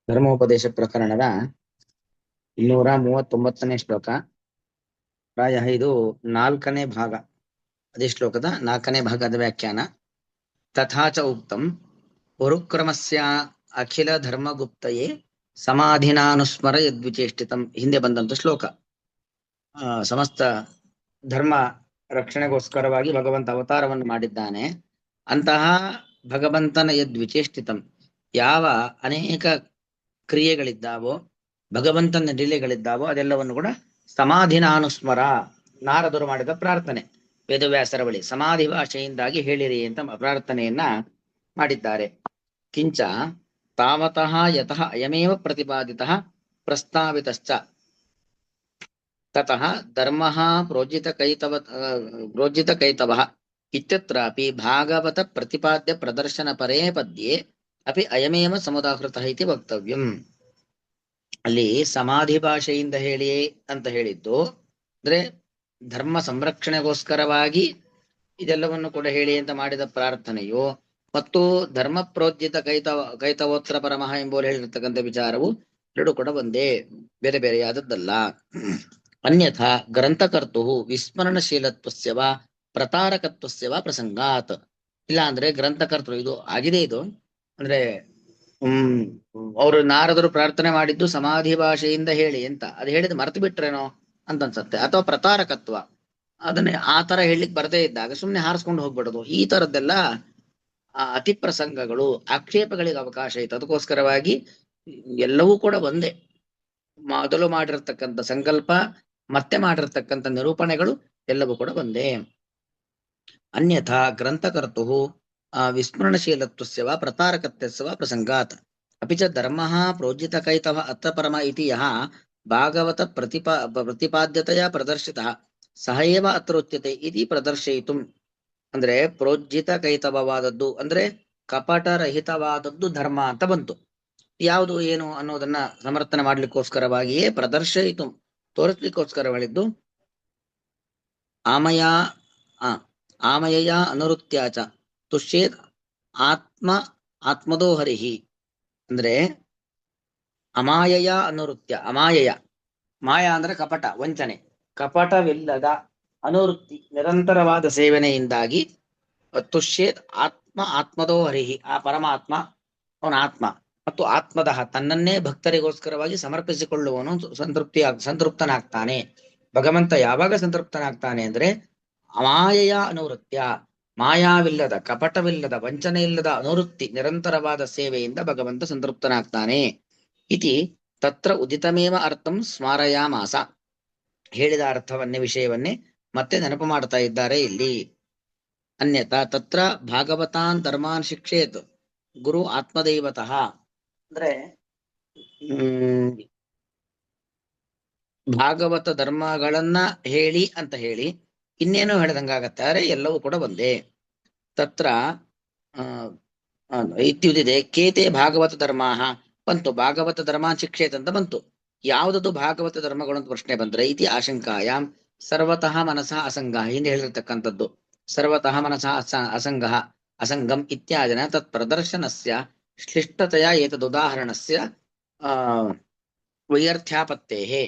ಧರ್ಮೋಪದೇಶ ಪ್ರಕರಣದ 239ನೇ ಶ್ಲೋಕ. ಪ್ರಾಯ ಇದು 4ನೇ ಭಾಗ. ಅದೇ ಶ್ಲೋಕದ 4ನೇ ಭಾಗದ ವ್ಯಾಖ್ಯಾನ. ತಥಾಚ ಉಕ್ತಂ ಪುರುಕ್ರಮಸ್ಯ ಅಖಿಲ ಧರ್ಮಗುಪ್ತಯೇ ಸಮಾಧಿನಾನುಸ್ಮರ ಯದ್ವಿಚೇಷ್ಟಿತಂ. ಹಿಂದೆ ಬಂದಂತ ಶ್ಲೋಕ. ಸಮಸ್ತ ಧರ್ಮ ರಕ್ಷಣೆಗೋಸ್ಕರವಾಗಿ ಭಗವಂತ ಅವತಾರವನ್ನು ಮಾಡಿದ್ದಾನೆ. ಅಂತಹ ಭಗವಂತನ ಯದ್ವಿಚೇಷ್ಟಿತಂ, ಯಾವ ಅನೇಕ ಕ್ರಿಯೆಗಳಿದ್ದಾವೋ, ಭಗವಂತನ ಲೀಲೆಗಳಿದ್ದಾವೋ ಅದೆಲ್ಲವನ್ನು ಕೂಡ ಸಮಾಧಿನಾನುಸ್ಮರ, ನಾರದರು ಮಾಡಿದ ಪ್ರಾರ್ಥನೆ, ವೇದವ್ಯಾಸರ ಬಳಿ ಸಮಾಧಿ ಭಾಷೆಯಿಂದಾಗಿ ಹೇಳಿರಿ ಅಂತ ಪ್ರಾರ್ಥನೆಯನ್ನ ಮಾಡಿದ್ದಾರೆ. ಕಿಂಚ ತಾವತಃ ಯತಃ ಅಯಮೇವ ಪ್ರತಿಪಾದಿತಃ ಪ್ರಸ್ತಾವಿತಶ್ಚ ತತಃ ಧರ್ಮಃ ಪ್ರೋಜ್ಜಿತಕೈತವಃ ಇತ್ಯತ್ರಾಪಿ ಭಾಗವತ ಪ್ರತಿಪಾದ್ಯ ಪ್ರದರ್ಶನ ಪರೇ ಪದ್ಯೆ ಅಪಿ ಅಯಮೇವ ಸಮುದಾಹೃತಃ ಇತಿ ವಕ್ತವ್ಯಂ. ಅಲ್ಲಿ ಸಮಾಧಿ ಭಾಷೆಯಿಂದ ಹೇಳಿ ಅಂತ ಹೇಳಿದ್ದು ಅಂದ್ರೆ ಧರ್ಮ ಸಂರಕ್ಷಣೆಗೋಸ್ಕರವಾಗಿ ಇದೆಲ್ಲವನ್ನು ಕೂಡ ಹೇಳಿ ಅಂತ ಮಾಡಿದ ಪ್ರಾರ್ಥನೆಯು ಮತ್ತು ಧರ್ಮ ಪ್ರೋಜ್ಜಿತ ಕೈತವೋತ್ರ ಪರಮಃ ಎಂಬುವರು ಹೇಳಿರ್ತಕ್ಕಂಥ ವಿಚಾರವು ಎರಡು ಕೂಡ ಒಂದೇ, ಬೇರೆ ಬೇರೆಯಾದದ್ದಲ್ಲ. ಅನ್ಯಥಾ ಗ್ರಂಥಕರ್ತು ವಿಸ್ಮರಣಶೀಲತ್ವಸ್ಯ ವಾ ಪ್ರತಾರಕತ್ವಸ್ಯ ವಾ ಪ್ರಸಂಗಾತ್. ಇಲ್ಲ ಅಂದ್ರೆ ಗ್ರಂಥಕರ್ತರು ಇದು ಆಗಿದೆ, ಇದು ಅಂದ್ರೆ ಅವರು ನಾರದರು ಪ್ರಾರ್ಥನೆ ಮಾಡಿದ್ದು ಸಮಾಧಿ ಭಾಷೆಯಿಂದ ಹೇಳಿ ಅಂತ, ಅದು ಹೇಳಿದ ಮರ್ತು ಬಿಟ್ರೇನೋ ಅಂತ ಅನ್ಸತ್ತೆ. ಅಥವಾ ಪ್ರತಾರಕತ್ವ, ಅದನ್ನೇ ಆ ತರ ಹೇಳಲಿಕ್ಕೆ ಬರದೇ ಇದ್ದಾಗ ಸುಮ್ನೆ ಹಾರಿಸ್ಕೊಂಡು ಹೋಗ್ಬಿಡೋದು, ಈ ತರದ್ದೆಲ್ಲ ಅತಿ ಪ್ರಸಂಗಗಳು, ಆಕ್ಷೇಪಗಳಿಗೆ ಅವಕಾಶ ಇತ್ತು. ಅದಕ್ಕೋಸ್ಕರವಾಗಿ ಎಲ್ಲವೂ ಕೂಡ ಒಂದೇ. ಮೊದಲು ಮಾಡಿರ್ತಕ್ಕಂಥ ಸಂಕಲ್ಪ ಮತ್ತೆ ಮಾಡಿರ್ತಕ್ಕಂಥ ನಿರೂಪಣೆಗಳು ಎಲ್ಲವೂ ಕೂಡ ಒಂದೇ. ಅನ್ಯಥಾ ಗ್ರಂಥಕರ್ತು ವಿಸ್ಮರಣಶೀಲತ್ವಸ್ಯ ವಾ ಪ್ರತಾರಕತ್ವಸ್ಯ ವಾ ಪ್ರಸಂಗಾತ್ ಅಪಿ ಚ ಧರ್ಮಃ ಪ್ರೋಜ್ಜಿತಕೈತವ ಅತ್ರ ಪರಮ ಇತಿ ಯಃ ಭಾಗವತ ಪ್ರತಿಪಾದ್ಯತೆಯ ಪ್ರದರ್ಶಿತಃ ಸಹ ಏವ ಅತ್ರ ಉಚ್ಯತೆ ಇತಿ ಪ್ರದರ್ಶಯಿತುಂ. ಅಂದ್ರೆ ಪ್ರೋಜ್ಜಿತ ಕೈತವವಾದದ್ದು ಅಂದ್ರೆ ಕಪಟರಹಿತವಾದದ್ದು ಧರ್ಮ ಅಂತ ಬಂತು. ಯಾವುದು ಏನು ಅನ್ನೋದನ್ನ ಸಮರ್ಥನೆ ಮಾಡ್ಲಿಕ್ಕೋಸ್ಕರವಾಗಿಯೇ ಪ್ರದರ್ಶಯಿತು, ತೋರಿಸ್ಲಿಕ್ಕೋಸ್ಕರ ಹೇಳಿದ್ದು. ಆಮಯ ಅನುರುತ್ಯಾಚ ತುಷ್ಯೇತ್ ಆತ್ಮದೋ ಹರಿಹಿ. ಅಂದ್ರೆ ಅಮಾಯಯ ಅನುರುತ್ಯ, ಅಮಾಯಯ, ಮಾಯಾ ಅಂದ್ರೆ ಕಪಟ, ವಂಚನೆ, ಕಪಟವಿಲ್ಲದ ಅನುವೃತ್ತಿ ನಿರಂತರವಾದ ಸೇವನೆಯಿಂದಾಗಿ ತುಷ್ಯೇತ್ ಆತ್ಮದೋ ಹರಿಹಿ, ಆ ಪರಮಾತ್ಮ ಅವನ ಆತ್ಮ ಮತ್ತು ಆತ್ಮದಃ ತನ್ನನ್ನೇ ಭಕ್ತರಿಗೋಸ್ಕರವಾಗಿ ಸಮರ್ಪಿಸಿಕೊಳ್ಳುವವನು ಸಂತೃಪ್ತನಾಗ್ತಾನೆ. ಭಗವಂತ ಯಾವಾಗ ಸಂತೃಪ್ತನಾಗ್ತಾನೆ ಅಂದ್ರೆ ಅಮಾಯಯ ಅನುವೃತ್ಯ, ಮಾಯಾವಿಲ್ಲದ, ಕಪಟವಿಲ್ಲದ, ವಂಚನೆ ಇಲ್ಲದ ಅನುವೃತ್ತಿ ನಿರಂತರವಾದ ಸೇವೆಯಿಂದ ಭಗವಂತ ಸಂತೃಪ್ತನಾಗ್ತಾನೆ. ಇತಿ ತತ್ರ ಉದಿತಮೇವ ಅರ್ಥಂ ಸ್ಮಾರಯಾಮಾಸ. ಹೇಳಿದ ಅರ್ಥವನ್ನೇ, ವಿಷಯವನ್ನೇ ಮತ್ತೆ ನೆನಪು ಮಾಡ್ತಾ ಇದ್ದಾರೆ ಇಲ್ಲಿ. ಅನ್ಯತಾ ತತ್ರ ಭಾಗವತಾನ್ ಧರ್ಮಾನ್ ಶಿಕ್ಷೇತ್ ಗುರು ಆತ್ಮದೈವತಃ. ಅಂದ್ರೆ ಭಾಗವತ ಧರ್ಮಗಳನ್ನ ಹೇಳಿ ಅಂತ ಹೇಳಿ ಇನ್ನೇನು ಹೇಳಿದಂಗಾಗತ್ತೆ. ಆದರೆ ಎಲ್ಲವೂ ಕೂಡ ಒಂದೇ. ತತ್ರ ಇತ್ಯುದಿದೆ ಕೇತೆ ಭಾಗವತ ಧರ್ಮಾಹ ಬಂತು, ಭಾಗವತ ಧರ್ಮ ಶಿಕ್ಷೇತ್ ಅಂತ ಬಂತು. ಯಾವುದದು ಭಾಗವತ ಧರ್ಮಗಳು ಅಂತ ಪ್ರಶ್ನೆ ಬಂದ್ರೆ ಇತಿ ಆಶಂಕಾಯಾಂ ಸರ್ವತಃ ಮನಸಃ ಅಸಂಗ, ಹಿಂದೆ ಹೇಳಿರ್ತಕ್ಕಂಥದ್ದು ಸರ್ವತಃ ಮನಸಃ ಅಸಂಗಃ ಅಸಂಗಂ ಇತ್ಯಾದಿನ ತತ್ ಪ್ರದರ್ಶನಸ್ಯ ಶ್ಲಿಷ್ಟತೆಯ ಏತದುದಾಹರಣಸ್ಯ ವೈಯರ್ಥ್ಯಾಪತ್ತೇಹೇ.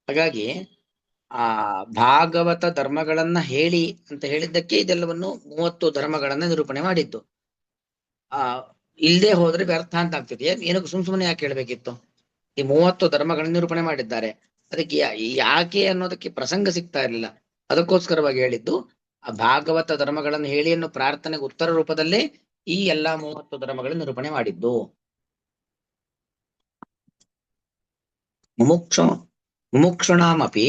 ಹಾಗಾಗಿ ಆ ಭಾಗವತ ಧರ್ಮಗಳನ್ನ ಹೇಳಿ ಅಂತ ಹೇಳಿದ್ದಕ್ಕೆ ಇದೆಲ್ಲವನ್ನು 30 ಧರ್ಮಗಳನ್ನ ನಿರೂಪಣೆ ಮಾಡಿದ್ದು. ಇಲ್ಲದೆ ಹೋದ್ರೆ ವ್ಯರ್ಥ ಅಂತ ಆಗ್ತದೆ. ಏನಕ್ಕೆ ಸುಮ್ಮನೆ ಯಾಕೆ ಹೇಳ್ಬೇಕಿತ್ತು? ಈ 30 ಧರ್ಮಗಳನ್ನ ನಿರೂಪಣೆ ಮಾಡಿದ್ದಾರೆ, ಅದಕ್ಕೆ ಯಾಕೆ ಅನ್ನೋದಕ್ಕೆ ಪ್ರಸಂಗ ಸಿಗ್ತಾ ಇರಲಿಲ್ಲ. ಅದಕ್ಕೋಸ್ಕರವಾಗಿ ಹೇಳಿದ್ದು ಆ ಭಾಗವತ ಧರ್ಮಗಳನ್ನು ಹೇಳಿ ಅನ್ನೋ ಪ್ರಾರ್ಥನೆಗೆ ಉತ್ತರ ರೂಪದಲ್ಲೇ ಈ ಎಲ್ಲಾ 30 ಧರ್ಮಗಳನ್ನು ನಿರೂಪಣೆ ಮಾಡಿದ್ದು. ಮುಮುಕ್ಷುಣಾಮಪಿ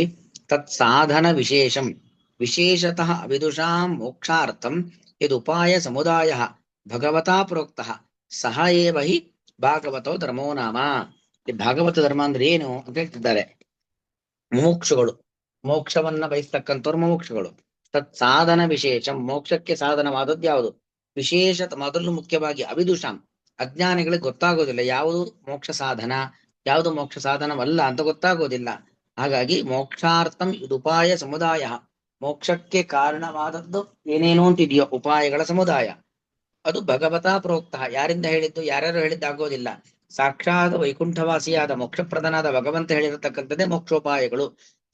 ತತ್ ಸಾಧನ ವಿಶೇಷಂ ವಿಶೇಷತಃ ಅವಿದುಷಾಂ ಮೋಕ್ಷಾರ್ಥಂ ಯದುಪಾಯ ಸಮುದಾಯ ಭಗವತಾ ಪ್ರೋಕ್ತಃ ಸಹ ಏವ ಹಿ ಭಾಗವತೋ ಧರ್ಮೋ ನಾಮ. ಭಾಗವತ ಧರ್ಮ ಅಂದ್ರೆ ಏನು ಅಂತ ಹೇಳ್ತಿದ್ದಾರೆ. ಮುಮುಕ್ಷುಗಳು, ಮೋಕ್ಷವನ್ನ ಬಯಸ್ತಕ್ಕಂಥವ್ರು ಮುಮುಕ್ಷುಗಳು. ತತ್ ಸಾಧನ ವಿಶೇಷಂ, ಮೋಕ್ಷಕ್ಕೆ ಸಾಧನವಾದದ್ದು ಯಾವುದು? ವಿಶೇಷತ, ಮೊದಲು ಮುಖ್ಯವಾಗಿ ಅವಿದುಷಾಂ, ಅಜ್ಞಾನಿಗಳಿಗೆ ಗೊತ್ತಾಗೋದಿಲ್ಲ ಯಾವುದು ಮೋಕ್ಷ ಸಾಧನ, ಯಾವುದು ಮೋಕ್ಷ ಸಾಧನವಲ್ಲ ಅಂತ ಗೊತ್ತಾಗೋದಿಲ್ಲ. ಹಾಗಾಗಿ ಮೋಕ್ಷಾರ್ಥಂ ಇದುಪಾಯ ಸಮುದಾಯ, ಮೋಕ್ಷಕ್ಕೆ ಕಾರಣವಾದದ್ದು ಏನೇನೋ ಅಂತಿದೆಯೋ ಉಪಾಯಗಳ ಸಮುದಾಯ, ಅದು ಭಗವತಾ ಪ್ರೋಕ್ತ. ಯಾರಿಂದ ಹೇಳಿದ್ದು? ಯಾರ್ಯಾರು ಹೇಳಿದ್ದಾಗೋದಿಲ್ಲ, ಸಾಕ್ಷಾತ್ ವೈಕುಂಠವಾಸಿಯಾದ ಮೋಕ್ಷಪ್ರದನಾದ ಭಗವಂತ ಹೇಳಿರತಕ್ಕಂಥದ್ದೇ ಮೋಕ್ಷೋಪಾಯಗಳು.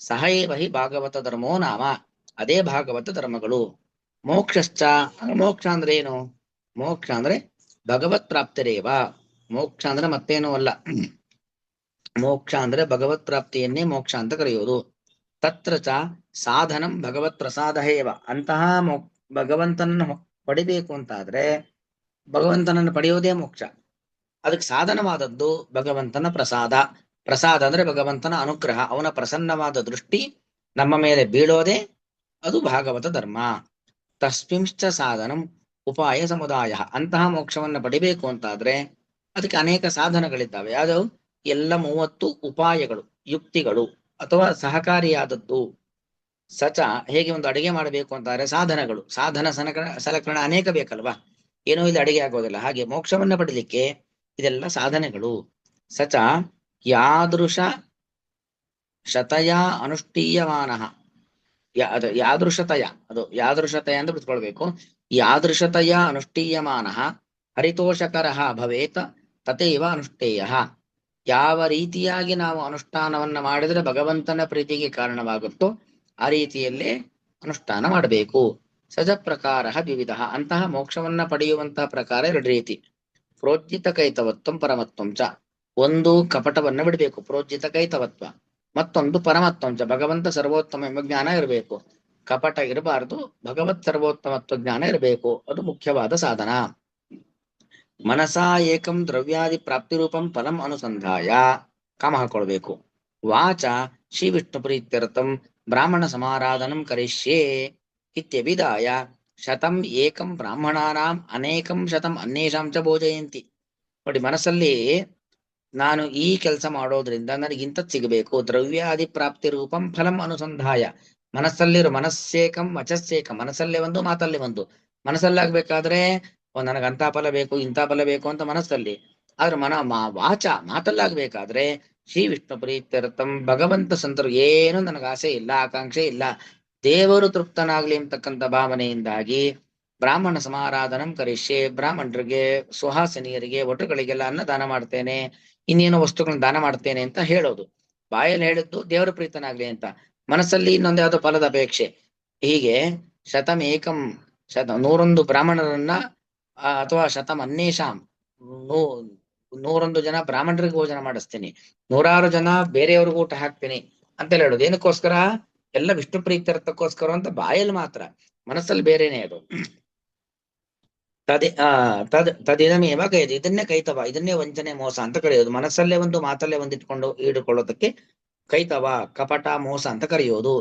ಸಹೈವ ಹಿ ಭಾಗವತ ಧರ್ಮೋ ನಾಮ, ಅದೇ ಭಾಗವತ ಧರ್ಮಗಳು. ಮೋಕ್ಷಶ್ಚ, ಮೋಕ್ಷ ಅಂದ್ರೆ ಏನು? ಮೋಕ್ಷ ಅಂದ್ರೆ ಭಗವತ್ ಪ್ರಾಪ್ತಿರೇವ. ಮೋಕ್ಷ ಅಂದ್ರೆ ಮತ್ತೇನೂ ಅಲ್ಲ. ಮೋಕ್ಷ ಅಂದ್ರೆ ಭಗವತ್ ಪ್ರಾಪ್ತಿಯನ್ನೇ ಮೋಕ್ಷ ಅಂತ ಕರೆಯುವುದು. ತತ್ರ ಚ ಸಾಧನಂ ಭಗವತ್ ಪ್ರಸಾದ ಏವ. ಅಂತಹ ಭಗವಂತನನ್ನು ಪಡಿಬೇಕು ಅಂತಾದ್ರೆ ಭಗವಂತನನ್ನು ಪಡೆಯುವುದೇ ಮೋಕ್ಷ. ಅದಕ್ಕೆ ಸಾಧನವಾದದ್ದು ಭಗವಂತನ ಪ್ರಸಾದ. ಪ್ರಸಾದ ಅಂದ್ರೆ ಭಗವಂತನ ಅನುಗ್ರಹ, ಅವನ ಪ್ರಸನ್ನವಾದ ದೃಷ್ಟಿ ನಮ್ಮ ಮೇಲೆ ಬೀಳೋದೇ ಅದು ಭಾಗವತ ಧರ್ಮ. ತಸ್ಮಿಂಶ್ಚ ಸಾಧನಂ ಉಪಾಯ ಸಮುದಾಯ. ಅಂತಹ ಮೋಕ್ಷವನ್ನು ಪಡಿಬೇಕು ಅಂತಾದ್ರೆ ಅದಕ್ಕೆ ಅನೇಕ ಸಾಧನಗಳಿದ್ದಾವೆ. ಯಾವ್ದು? ಎಲ್ಲ 30 ಉಪಾಯಗಳು, ಯುಕ್ತಿಗಳು ಅಥವಾ ಸಹಕಾರಿಯಾದದ್ದು. ಸಚ, ಹೇಗೆ ಒಂದು ಅಡಿಗೆ ಮಾಡಬೇಕು ಅಂತಾರೆ ಸಾಧನಗಳು, ಸಾಧನ ಸಲಕರಣ ಅನೇಕ ಬೇಕಲ್ವಾ, ಏನೋ ಇಲ್ಲಿ ಅಡಿಗೆ ಆಗೋದಿಲ್ಲ. ಹಾಗೆ ಮೋಕ್ಷವನ್ನ ಪಡಿಲಿಕ್ಕೆ ಇದೆಲ್ಲ ಸಾಧನೆಗಳು. ಸಚ ಯಾದೃಶ ಶತಯ ಅನುಷ್ಠೀಯಮಾನ. ಯಾದೃಶತಯ, ಅದು ಯಾದೃಶತಯ ಅಂತ ಬಿಟ್ಕೊಳ್ಬೇಕು. ಯಾದೃಶತಯ ಅನುಷ್ಠೀಯಮಾನ ಹರಿತೋಷಕರ ಭವೇತ್ ತಥೈವ ಅನುಷ್ಠೇಯ. ಯಾವ ರೀತಿಯಾಗಿ ನಾವು ಅನುಷ್ಠಾನವನ್ನ ಮಾಡಿದ್ರೆ ಭಗವಂತನ ಪ್ರೀತಿಗೆ ಕಾರಣವಾಗುತ್ತೋ ಆ ರೀತಿಯಲ್ಲೇ ಅನುಷ್ಠಾನ ಮಾಡಬೇಕು. ಸಜ ಪ್ರಕಾರ ವಿವಿಧ. ಅಂತಹ ಮೋಕ್ಷವನ್ನ ಪಡೆಯುವಂತಹ ಪ್ರಕಾರ 2 ರೀತಿ. ಪ್ರೋಜ್ಜಿತ ಕೈತವತ್ವಂ ಪರಮತ್ವಂ ಚ. ಒಂದು ಕಪಟವನ್ನ ಬಿಡಬೇಕು, ಪ್ರೋಜ್ಜಿತ ಕೈತವತ್ವ. ಮತ್ತೊಂದು ಪರಮತ್ವಂಚ, ಭಗವಂತ ಸರ್ವೋತ್ತಮ ಎಂಬ ಜ್ಞಾನ ಇರಬೇಕು. ಕಪಟ ಇರಬಾರದು, ಭಗವತ್ ಸರ್ವೋತ್ತಮತ್ವ ಜ್ಞಾನ ಇರಬೇಕು. ಅದು ಮುಖ್ಯವಾದ ಸಾಧನ. ಮನಸಾ ಏಕಂ ದ್ರವ್ಯಾದಿ ಪ್ರಾಪ್ತಿ ರೂಪಂ ಫಲಂ ಅನುಸಂಧಾಯ. ಕಾಮ ಹಾಕೊಳ್ಬೇಕು. ವಾಚ ಶ್ರೀ ವಿಷ್ಣು ಪ್ರೀತ್ಯರ್ಥಂ ಬ್ರಾಹ್ಮಣ ಸಮಾರಾಧನಂ ಕರಿಷ್ಯೇ ಇತ್ಯಭಿದಾಯ ಶತಂ ಏಕಂ ಬ್ರಾಹ್ಮಣಾನಾಂ ಅನೇಕಂ ಶತಂ ಅನ್ಯೇಷಾಂ ಚ ಭೋಜಯಂತಿ. ನೋಡಿ, ಮನಸ್ಸಲ್ಲಿ ನಾನು ಈ ಕೆಲಸ ಮಾಡೋದ್ರಿಂದ ನನಗಿಂತದ್ ಸಿಗಬೇಕು. ದ್ರವ್ಯಾದಿ ಪ್ರಾಪ್ತಿ ರೂಪಂ ಫಲಂ ಅನುಸಂಧಾಯ. ಮನಸ್ಸಲ್ಲಿರೋ ಮನಸ್ಸೇಕಂ ವಚಸ್ಸೇಕಂ, ಮನಸ್ಸಲ್ಲೇ ಒಂದು ಮಾತಲ್ಲೇ ಒಂದು. ಮನಸ್ಸಲ್ಲಾಗ್ಬೇಕಾದ್ರೆ ನನಗಂತ ಫಲ ಬೇಕು ಇಂಥ ಫಲ ಬೇಕು ಅಂತ ಮನಸ್ಸಲ್ಲಿ, ಆದ್ರೆ ವಾಚ ಮಾತಲ್ಲಾಗ್ಬೇಕಾದ್ರೆ ಶ್ರೀ ವಿಷ್ಣು ಪ್ರೀತ್ಯರ್ಥಂ, ಭಗವಂತ ಸಂತರು ಏನು ನನಗೆ ಆಸೆ ಇಲ್ಲ, ಆಕಾಂಕ್ಷೆ ಇಲ್ಲ, ದೇವರು ತೃಪ್ತನಾಗ್ಲಿ ಅಂತಕ್ಕಂಥ ಭಾವನೆಯಿಂದಾಗಿ ಬ್ರಾಹ್ಮಣ ಸಮಾರಾಧನಂ ಕರಿಷ್ಯೆ. ಬ್ರಾಹ್ಮಣರಿಗೆ, ಸುಹಾಸಿನಿಯರಿಗೆ, ವಟುಗಳಿಗೆಲ್ಲ ಅನ್ನದಾನ ಮಾಡ್ತೇನೆ, ಇನ್ನೇನೋ ವಸ್ತುಗಳನ್ನ ದಾನ ಮಾಡ್ತೇನೆ ಅಂತ ಹೇಳೋದು. ಬಾಯಲ್ಲಿ ಹೇಳಿದ್ದು ದೇವರ ಪ್ರೀತನಾಗ್ಲಿ ಅಂತ, ಮನಸ್ಸಲ್ಲಿ ಇನ್ನೊಂದು ಯಾವ್ದೋ ಫಲದ ಅಪೇಕ್ಷೆ. ಹೀಗೆ ಶತಂ ಏಕಂ, 101 ಬ್ರಾಹ್ಮಣರನ್ನ ಅಥವಾ ಶತಂ ಅನ್ಯೇಷಾಂ, 101 ಜನ ಬ್ರಾಹ್ಮಣರಿಗೆ ಭೋಜನ ಮಾಡಿಸ್ತೀನಿ, 106 ಜನ ಬೇರೆಯವ್ರಿಗೂ ಊಟ ಹಾಕ್ತೀನಿ ಅಂತೆಲ್ಲ ಹೇಳೋದು. ಏನಕ್ಕೋಸ್ಕರ? ಎಲ್ಲ ವಿಷ್ಣು ಪ್ರೀತ್ಯರ್ಥಕ್ಕೋಸ್ಕರ ಅಂತ ಬಾಯಲ್ಲಿ ಮಾತ್ರ, ಮನಸ್ಸಲ್ಲಿ ಬೇರೆನೆ ಅದು. ತದಿದಮೇವ ಕೈದು, ಇದನ್ನೇ ಕೈತವ, ಇದನ್ನೇ ವಂಚನೆ ಮೋಸ ಅಂತ ಕರೆಯೋದು. ಮನಸ್ಸಲ್ಲೇ ಒಂದು ಮಾತಲ್ಲೇ ಒಂದಿಟ್ಕೊಂಡು ಇಟ್ಟುಕೊಳ್ಳೋದಕ್ಕೆ ಕೈತವ, ಕಪಟ, ಮೋಸ ಅಂತ ಕರೆಯೋದು.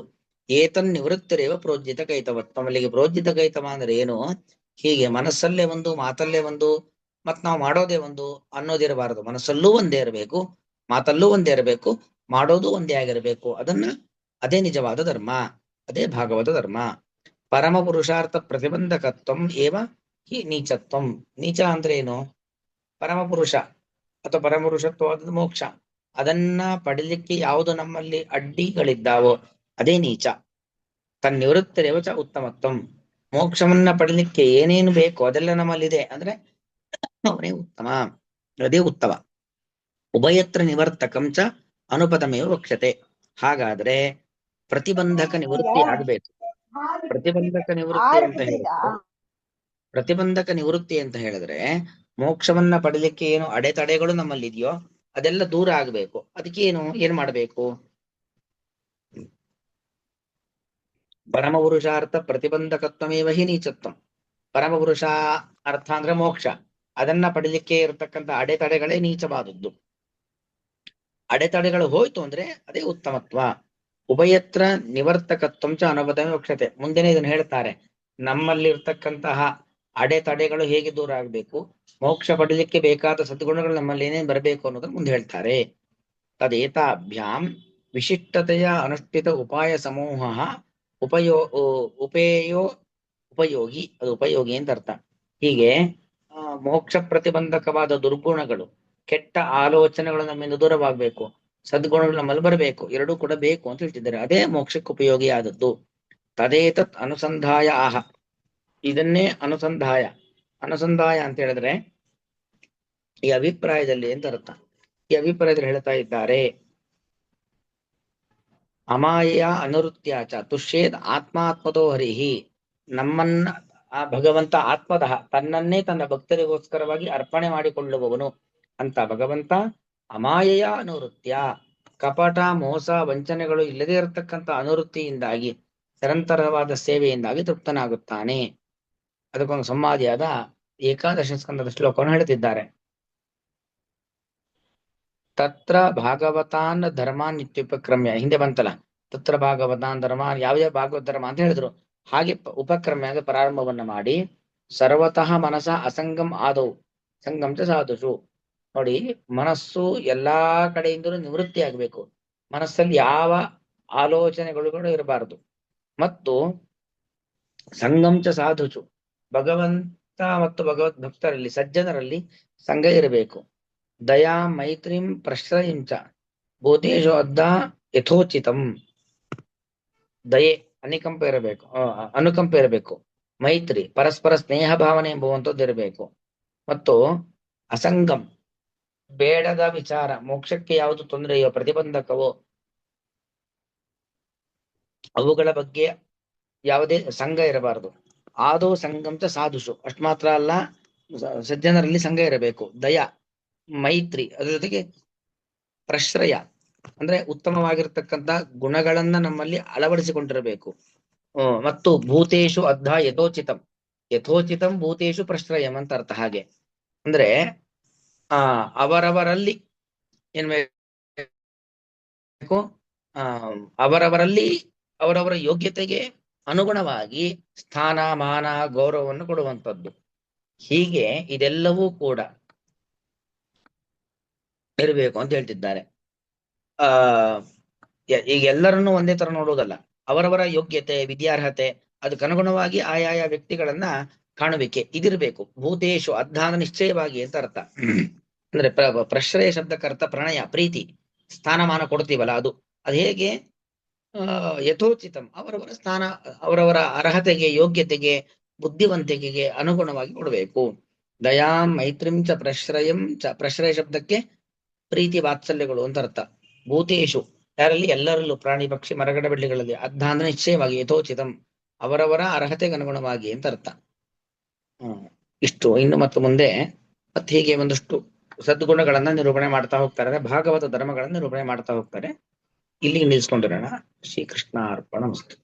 ಏತನ್ ನಿವೃತ್ತಿರೇವ ಪ್ರೋಜ್ಜಿತ ಕೈತವತ್ವ. ಅಲ್ಲಿಗೆ ಪ್ರೋಜ್ಜಿತ ಕೈತವ ಅಂದ್ರೆ ಏನು? ಹೀಗೆ ಮನಸ್ಸಲ್ಲೇ ಒಂದು ಮಾತಲ್ಲೇ ಒಂದು ಮತ್ ನಾವು ಮಾಡೋದೇ ಒಂದು ಅನ್ನೋದಿರಬಾರದು. ಮನಸ್ಸಲ್ಲೂ ಒಂದೇ ಇರಬೇಕು, ಮಾತಲ್ಲೂ ಒಂದೇ ಇರಬೇಕು, ಮಾಡೋದು ಒಂದೇ ಆಗಿರಬೇಕು. ಅದೇ ನಿಜವಾದ ಧರ್ಮ, ಅದೇ ಭಾಗವತ ಧರ್ಮ. ಪರಮ ಪುರುಷಾರ್ಥ ಪ್ರತಿಬಂಧಕತ್ವಂ ಏವ ಹಿ ನೀಚತ್ವಂ. ನೀಚ ಅಂದ್ರೆ ಏನು? ಪರಮಪುರುಷ ಅಥವಾ ಪರಮಪುರುಷತ್ವವಾದ ಮೋಕ್ಷ, ಅದನ್ನ ಪಡಿಲಿಕ್ಕೆ ಯಾವುದು ನಮ್ಮಲ್ಲಿ ಅಡ್ಡಿಗಳಿದ್ದಾವೋ ಅದೇ ನೀಚ. ತನ್ನಿವೃತ್ತಿರೇವ ಚ ಉತ್ತಮತ್ವಂ. ಮೋಕ್ಷವನ್ನ ಪಡಿಲಿಕ್ಕೆ ಏನೇನು ಬೇಕೋ ಅದೆಲ್ಲ ನಮ್ಮಲ್ಲಿದೆ ಅಂದ್ರೆ ಅವನೇ ಉತ್ತಮ, ಅದೇ ಉತ್ತಮ. ಉಭಯತ್ರ ನಿವರ್ತಕಂ ಚ ಅನುಪದಮೇವ ವಕ್ಷ್ಯತೆ. ಹಾಗಾದ್ರೆ ಪ್ರತಿಬಂಧಕ ನಿವೃತ್ತಿ ಆಗ್ಬೇಕು. ಪ್ರತಿಬಂಧಕ ನಿವೃತ್ತಿ ಅಂತ ಹೇಳಿದ್ರೆ ಮೋಕ್ಷವನ್ನ ಪಡಿಲಿಕ್ಕೆ ಏನು ಅಡೆತಡೆಗಳು ನಮ್ಮಲ್ಲಿ ಇದೆಯೋ ಅದೆಲ್ಲ ದೂರ ಆಗ್ಬೇಕು. ಅದಕ್ಕೆ ಏನ್ ಮಾಡ್ಬೇಕು? ಪರಮ ಪುರುಷಾರ್ಥ ಪ್ರತಿಬಂಧಕತ್ವಮೇವ ಹಿ ನೀಚತ್ವಂ. ಪರಮ ಪುರುಷ ಅರ್ಥ ಅಂದ್ರೆ ಮೋಕ್ಷ, ಅದನ್ನ ಪಡಿಲಿಕ್ಕೆ ಇರತಕ್ಕಂಥ ಅಡೆತಡೆಗಳೇ ನೀಚವಾದದ್ದು. ಅಡೆತಡೆಗಳು ಹೋಯ್ತು ಅಂದ್ರೆ ಅದೇ ಉತ್ತಮತ್ವ. ಉಭಯತ್ರ ನಿವರ್ತಕತ್ವಂ ಚ ಅನುಪದಮೇವ ವಕ್ಷ್ಯತೆ. ಮುಂದೆನೆ ಇದನ್ನ ಹೇಳ್ತಾರೆ, ನಮ್ಮಲ್ಲಿ ಇರ್ತಕ್ಕಂತಹ ಅಡೆತಡೆಗಳು ಹೇಗೆ ದೂರ ಆಗ್ಬೇಕು, ಮೋಕ್ಷ ಪಡಲಿಕ್ಕೆ ಬೇಕಾದ ಸದ್ಗುಣಗಳು ನಮ್ಮಲ್ಲಿ ಏನೇನು ಬರಬೇಕು ಅನ್ನೋದನ್ನ ಮುಂದೆ ಹೇಳ್ತಾರೆ. ತದೇತಾಭ್ಯಾಂ ವಿಶಿಷ್ಟತೆಯ ಅನುಷ್ಠಿತ ಉಪಾಯ ಸಮೂಹ ಉಪಯೋಗಿ, ಅದು ಉಪಯೋಗಿ ಅಂತ ಅರ್ಥ. ಹೀಗೆ ಮೋಕ್ಷ ಪ್ರತಿಬಂಧಕವಾದ ದುರ್ಗುಣಗಳು, ಕೆಟ್ಟ ಆಲೋಚನೆಗಳು ನಮ್ಮಿಂದ ದೂರವಾಗಬೇಕು, ಸದ್ಗುಣಗಳು ನಮ್ಮಲ್ಲಿ ಬರಬೇಕು, ಎರಡೂ ಕೂಡ ಬೇಕು ಅಂತ ಹೇಳ್ತಿದ್ದಾರೆ. ಅದೇ ಮೋಕ್ಷಕ್ಕೆ ಉಪಯೋಗಿ ಆದದ್ದು. ತದೇತತ್ ಅನುಸಂಧಾಯ ಆಹ. ಇದನ್ನೇ ಅನುಸಂಧಾಯ ಅಂತ ಹೇಳಿದ್ರೆ ಈ ಅಭಿಪ್ರಾಯದಲ್ಲಿ ಅಂತ ಅರ್ಥ. ಈ ಅಭಿಪ್ರಾಯದಲ್ಲಿ ಹೇಳ್ತಾ ಇದ್ದಾರೆ, ಅಮಾಯೆಯ ಅನರುತ್ಯಾಚ ತುಷ್ಯೇದ್ ಆತ್ಮಾತ್ಮತೋ ಹರಿಹಿ. ನಮ್ಮನ್ನ ಆ ಭಗವಂತ ಆತ್ಮತಃ ತನ್ನನ್ನೇ ತನ್ನ ಭಕ್ತರಿಗೋಸ್ಕರವಾಗಿ ಅರ್ಪಣೆ ಮಾಡಿಕೊಳ್ಳುವವನು ಅಂತ ಭಗವಂತ ಅಮಾಯೆಯ ಅನುವೃತ್ಯ, ಕಪಟ ಮೋಸ ವಂಚನೆಗಳು ಇಲ್ಲದೆ ಇರತಕ್ಕಂಥ ಅನುವೃತ್ತಿಯಿಂದಾಗಿ ನಿರಂತರವಾದ ಸೇವೆಯಿಂದಾಗಿ ತೃಪ್ತನಾಗುತ್ತಾನೆ. ಅದಕ್ಕೊಂದು ಸಂವಾದಿಯಾದ ಏಕಾದಶ ಸ್ಕಂದದ ಶ್ಲೋಕವನ್ನು ಹೇಳ್ತಿದ್ದಾರೆ. ತತ್ರ ಭಾಗವತಾನ್ ಧರ್ಮಾನ್ ಇತ್ಯುಪಕ್ರಮ್ಯ, ಹಿಂದೆ ಬಂತಲ್ಲ, ತತ್ರ ಭಾಗವತಾನ್ ಧರ್ಮಾನ್, ಯಾವ ಭಾಗವತ ಧರ್ಮ ಅಂತ ಹೇಳಿದ್ರು. ಹಾಗೆ ಉಪಕ್ರಮ್ಯ ಅಂದ್ರೆ ಪ್ರಾರಂಭವನ್ನ ಮಾಡಿ, ಸರ್ವತಃ ಮನಸ ಅಸಂಗಂ ಆದವು ಸಂಗಂ ಚ ಸಾಧುಷು. ನೋಡಿ, ಮನಸ್ಸು ಎಲ್ಲಾ ಕಡೆಯಿಂದಲೂ ನಿವೃತ್ತಿ ಆಗ್ಬೇಕು, ಮನಸ್ಸಲ್ಲಿ ಯಾವ ಆಲೋಚನೆಗಳು ಕೂಡ ಇರಬಾರದು. ಮತ್ತು ಸಂಗಂ ಚ ಸಾಧುಷು, ಭಗವಂತ ಮತ್ತು ಭಗವದ್ ಭಕ್ತರಲ್ಲಿ ಸಜ್ಜನರಲ್ಲಿ ಸಂಘ ಇರಬೇಕು. ದಯಾ ಮೈತ್ರಿಂ ಪ್ರಶ್ರಯಿಂಚ ಭೂತೇಶು ಅದ್ದ ಯಥೋಚಿತಂ. ದಯೆ ಅನುಕಂಪ ಇರಬೇಕು, ಅನುಕಂಪ ಇರಬೇಕು. ಮೈತ್ರಿ ಪರಸ್ಪರ ಸ್ನೇಹ ಭಾವನೆ ಎಂಬುವಂಥದ್ದು ಇರಬೇಕು. ಮತ್ತು ಅಸಂಗಂ, ಬೇಡದ ವಿಚಾರ, ಮೋಕ್ಷಕ್ಕೆ ಯಾವುದು ತೊಂದರೆಯೋ ಪ್ರತಿಬಂಧಕವೋ ಅವುಗಳ ಬಗ್ಗೆ ಯಾವುದೇ ಸಂಘ ಇರಬಾರದು. ಆದೋ ಸಂಗಂತ ಸಾಧುಷು, ಅಷ್ಟು ಮಾತ್ರ ಅಲ್ಲ, ಸಜ್ಜನರಲ್ಲಿ ಸಂಘ ಇರಬೇಕು. ದಯಾ ಮೈತ್ರಿ, ಅದ್ರ ಜೊತೆಗೆ ಪ್ರಶ್ರಯ ಅಂದ್ರೆ ಉತ್ತಮವಾಗಿರ್ತಕ್ಕಂಥ ಗುಣಗಳನ್ನ ನಮ್ಮಲ್ಲಿ ಅಳವಡಿಸಿಕೊಂಡಿರಬೇಕು. ಮತ್ತು ಭೂತೇಶು ಅದ್ಧ ಯಥೋಚಿತಂ, ಯಥೋಚಿತಂ ಭೂತೇಶು ಪ್ರಶ್ರಯಂ ಅಂತ ಅರ್ಥ. ಹಾಗೆ ಅಂದ್ರೆ ಅವರವರಲ್ಲಿ ಏನ್ ಬೇಕು, ಅವರವರಲ್ಲಿ ಅವರವರ ಯೋಗ್ಯತೆಗೆ ಅನುಗುಣವಾಗಿ ಸ್ಥಾನ ಮಾನ ಗೌರವವನ್ನು ಕೊಡುವಂಥದ್ದು. ಹೀಗೆ ಇದೆಲ್ಲವೂ ಕೂಡ ಇರಬೇಕು ಅಂತ ಹೇಳ್ತಿದ್ದಾರೆ. ಈಗ ಎಲ್ಲರನ್ನೂ ಒಂದೇ ತರ ನೋಡುವುದಲ್ಲ, ಅವರವರ ಯೋಗ್ಯತೆ ವಿದ್ಯಾರ್ಹತೆ ಅದಕ್ಕನುಗುಣವಾಗಿ ಆಯಾಯ ವ್ಯಕ್ತಿಗಳನ್ನ ಕಾಣುವಿಕೆ ಇದಿರ್ಬೇಕು. ಭೂತೇಶು ಅಧ್ಯಾನ ನಿಶ್ಚಯವಾಗಿ ಅಂತ ಅರ್ಥ. ಅಂದ್ರೆ ಪ್ರಶ್ರಯ ಶಬ್ದಕ್ಕರ್ಥ ಪ್ರಣಯ, ಪ್ರೀತಿ, ಸ್ಥಾನಮಾನ ಕೊಡ್ತೀವಲ್ಲ ಅದು. ಹೇಗೆ ಯಥೋಚಿತಂ, ಅವರವರ ಸ್ಥಾನ, ಅವರವರ ಅರ್ಹತೆಗೆ ಯೋಗ್ಯತೆಗೆ ಬುದ್ಧಿವಂತಿಕೆಗೆ ಅನುಗುಣವಾಗಿ ಕೊಡಬೇಕು. ದಯಾ ಮೈತ್ರಿಂ ಚ ಪ್ರಶ್ರಯಂ ಚ, ಪ್ರಶ್ರಯ ಶಬ್ದಕ್ಕೆ ಪ್ರೀತಿ ವಾತ್ಸಲ್ಯಗಳು ಅಂತ ಅರ್ಥ. ಭೂತೇಶು ಯಾರಲ್ಲಿ, ಎಲ್ಲರಲ್ಲೂ, ಪ್ರಾಣಿ ಪಕ್ಷಿ ಮರಗಡ ಬೆಳ್ಳಿಗಳಲ್ಲಿ. ಅರ್ಧ ಅಂದ್ರೆ ನಿಶ್ಚಯವಾಗಿ, ಯಥೋಚಿತಂ ಅವರವರ ಅರ್ಹತೆಗೆ ಅನುಗುಣವಾಗಿ ಅಂತ ಅರ್ಥ. ಇಷ್ಟು. ಇನ್ನು ಮತ್ತು ಮುಂದೆ ಮತ್ತೆ ಹೀಗೆ ಒಂದಷ್ಟು ಸದ್ಗುಣಗಳನ್ನ ನಿರೂಪಣೆ ಮಾಡ್ತಾ ಹೋಗ್ತಾರೆ, ಭಾಗವತ ಧರ್ಮಗಳನ್ನ ನಿರೂಪಣೆ ಮಾಡ್ತಾ ಹೋಗ್ತಾರೆ. ಇಲ್ಲಿಗೆ ನಿಲ್ಸ್ಕೊಂಡಿರೋಣ. ಶ್ರೀಕೃಷ್ಣ ಅರ್ಪಣಮಸ್ತು.